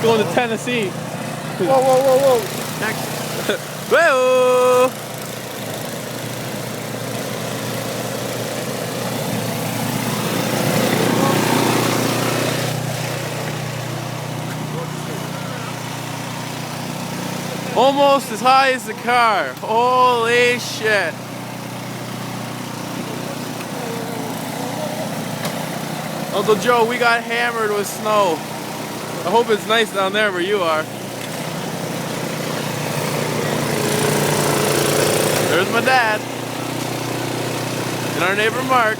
going to Tennessee. Whoa, whoa, whoa, whoa. Texas. Whoa! Almost as high as the car. Holy shit. Uncle Joe, we got hammered with snow. I hope it's nice down there where you are. There's my dad. And our neighbor Mark.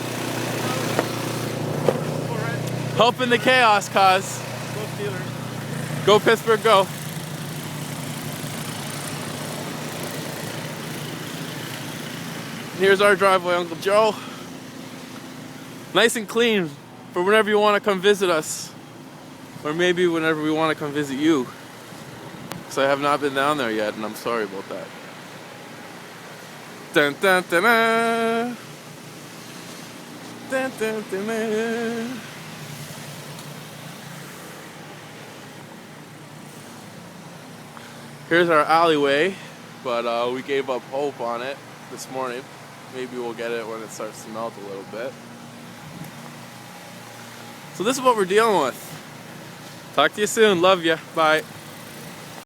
Helping the chaos cause. Go Steelers. Go Pittsburgh, go. Here's our driveway, Uncle Joe. Nice and clean for whenever you want to come visit us. Or maybe whenever we want to come visit you. Because I have not been down there yet, and I'm sorry about that. Dun dun dun dun. Dun dun dun dun. Here's our alleyway, but we gave up hope on it this morning. Maybe we'll get it when it starts to melt a little bit. So this is what we're dealing with. Talk to you soon. Love ya. Bye.